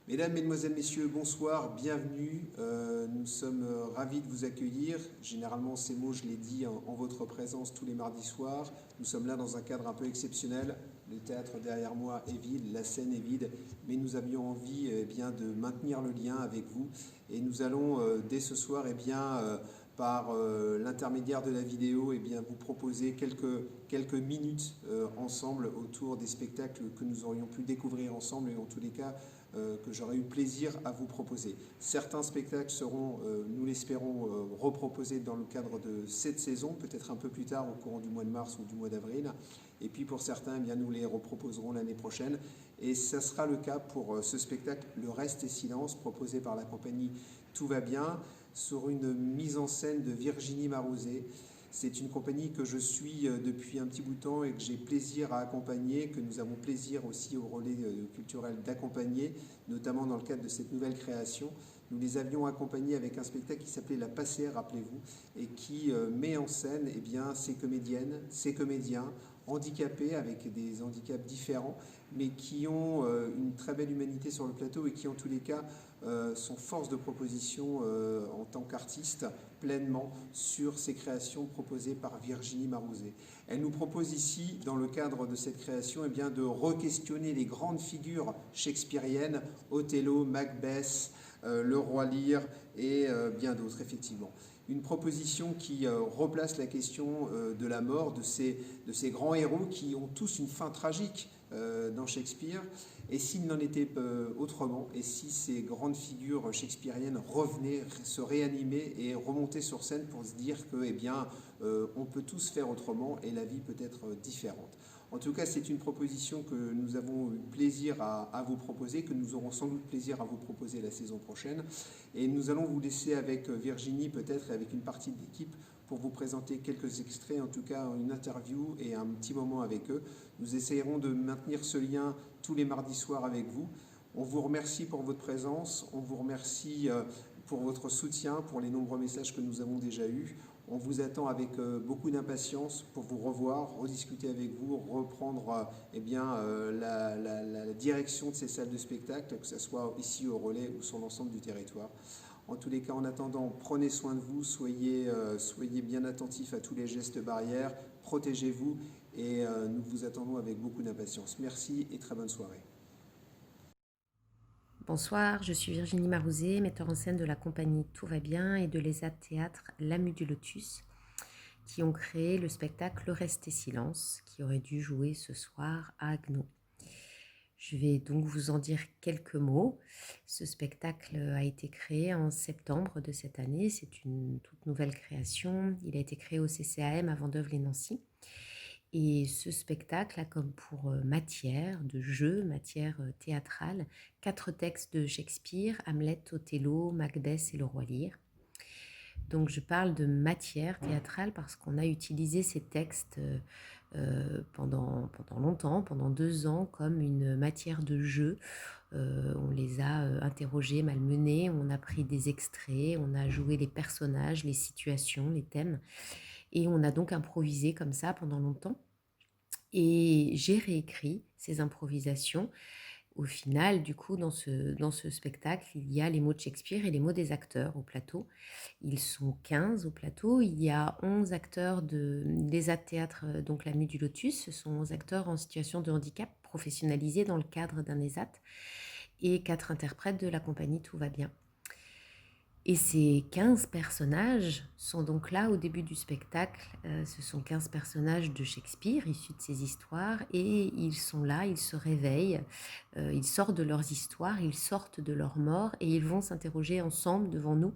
Mesdames, Mesdemoiselles, Messieurs, bonsoir, bienvenue. Nous sommes ravis de vous accueillir. Généralement, ces mots, je les dis en votre présence tous les mardis soirs. Nous sommes là dans un cadre un peu exceptionnel. Le théâtre derrière moi est vide, la scène est vide, mais nous avions envie bien, de maintenir le lien avec vous. Et nous allons, dès ce soir, par l'intermédiaire de la vidéo, bien, vous proposer quelques minutes ensemble autour des spectacles que nous aurions pu découvrir ensemble et en tous les cas que j'aurais eu plaisir à vous proposer. Certains spectacles seront, nous l'espérons, reproposés dans le cadre de cette saison, peut-être un peu plus tard au courant du mois de mars ou du mois d'avril. Et puis pour certains, bien, nous les reproposerons l'année prochaine. Et ça sera le cas pour ce spectacle Le Reste et Silence, proposé par la compagnie Tout va bien, sur une mise en scène de Virginie Marouzet. C'est une compagnie que je suis depuis un petit bout de temps et que j'ai plaisir à accompagner, que nous avons plaisir aussi au relais culturel d'accompagner, notamment dans le cadre de cette nouvelle création. Nous les avions accompagnés avec un spectacle qui s'appelait La Passère, rappelez-vous, et qui met en scène ces comédiennes, ces comédiens handicapés avec des handicaps différents, mais qui ont une très belle humanité sur le plateau et qui en tous les cas sont force de proposition en tant qu'artiste pleinement sur ces créations proposées par Virginie Marouzet. Elle nous propose ici, dans le cadre de cette création, de re-questionner les grandes figures shakespeariennes, Othello, Macbeth, Le Roi Lear et bien d'autres, effectivement. Une proposition qui replace la question de la mort de ces grands héros qui ont tous une fin tragique dans Shakespeare. Et s'il n'en était autrement, et si ces grandes figures shakespeariennes revenaient, se réanimer et remonter sur scène pour se dire que, on peut tous faire autrement et la vie peut être différente. En tout cas, c'est une proposition que nous avons eu plaisir à vous proposer, que nous aurons sans doute plaisir à vous proposer la saison prochaine. Et nous allons vous laisser avec Virginie, peut-être, et avec une partie de l'équipe, pour vous présenter quelques extraits, en tout cas une interview et un petit moment avec eux. Nous essayerons de maintenir ce lien tous les mardis soirs avec vous. On vous remercie pour votre présence, on vous remercie pour votre soutien, pour les nombreux messages que nous avons déjà eus. On vous attend avec beaucoup d'impatience pour vous revoir, rediscuter avec vous, reprendre la direction de ces salles de spectacle, que ce soit ici au Relais ou sur l'ensemble du territoire. En tous les cas, en attendant, prenez soin de vous, soyez bien attentifs à tous les gestes barrières, protégez-vous et nous vous attendons avec beaucoup d'impatience. Merci et très bonne soirée. Bonsoir, je suis Virginie Marouzet, metteur en scène de la compagnie Tout va bien et de l'ESAT Théâtre L'Amu du Lotus, qui ont créé le spectacle Le Reste et Silence, qui aurait dû jouer ce soir à Agneau. Je vais donc vous en dire quelques mots. Ce spectacle a été créé en septembre de cette année. C'est une toute nouvelle création. Il a été créé au CCAM à Vendôme-les-Nancy. Et ce spectacle a comme pour matière de jeu, matière théâtrale, 4 textes de Shakespeare, Hamlet, Othello, Macbeth et Le Roi Lear. Donc je parle de matière théâtrale parce qu'on a utilisé ces textes pendant longtemps, pendant 2 ans, comme une matière de jeu. On les a interrogés, malmenés, on a pris des extraits, on a joué les personnages, les situations, les thèmes. Et on a donc improvisé comme ça pendant longtemps. Et j'ai réécrit ces improvisations. Au final, du coup, dans ce spectacle, il y a les mots de Shakespeare et les mots des acteurs au plateau. Ils sont 15 au plateau. Il y a 11 acteurs de l'ESAT Théâtre, donc l'Amu du Lotus. Ce sont 11 acteurs en situation de handicap professionnalisés dans le cadre d'un ESAT et 4 interprètes de la compagnie Tout va bien. Et ces 15 personnages sont donc là au début du spectacle. Ce sont 15 personnages de Shakespeare, issus de ces histoires, et ils sont là, ils se réveillent, ils sortent de leurs histoires, ils sortent de leur mort, et ils vont s'interroger ensemble devant nous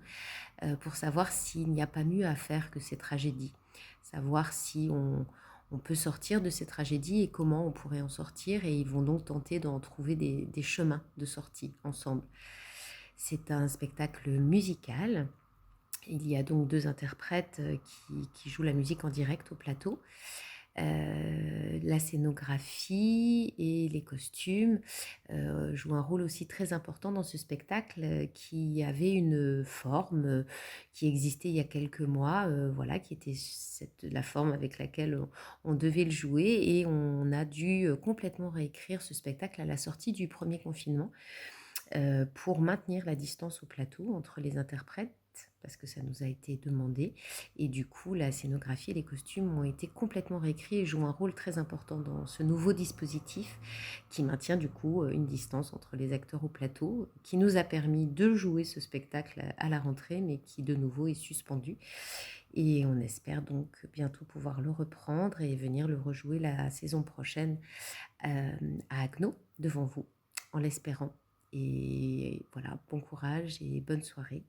pour savoir s'il n'y a pas mieux à faire que ces tragédies, savoir si on peut sortir de ces tragédies et comment on pourrait en sortir, et ils vont donc tenter d'en trouver des chemins de sortie ensemble. C'est un spectacle musical. Il y a donc 2 interprètes qui jouent la musique en direct au plateau. La scénographie et les costumes jouent un rôle aussi très important dans ce spectacle qui avait une forme qui existait il y a quelques mois, qui était la forme avec laquelle on devait le jouer, et on a dû complètement réécrire ce spectacle à la sortie du premier confinement. pour maintenir la distance au plateau entre les interprètes, parce que ça nous a été demandé. Et du coup, la scénographie et les costumes ont été complètement réécrits et jouent un rôle très important dans ce nouveau dispositif qui maintient du coup une distance entre les acteurs au plateau, qui nous a permis de jouer ce spectacle à la rentrée, mais qui de nouveau est suspendu. Et on espère donc bientôt pouvoir le reprendre et venir le rejouer la saison prochaine à Agno, devant vous, en l'espérant. Et voilà, bon courage et bonne soirée.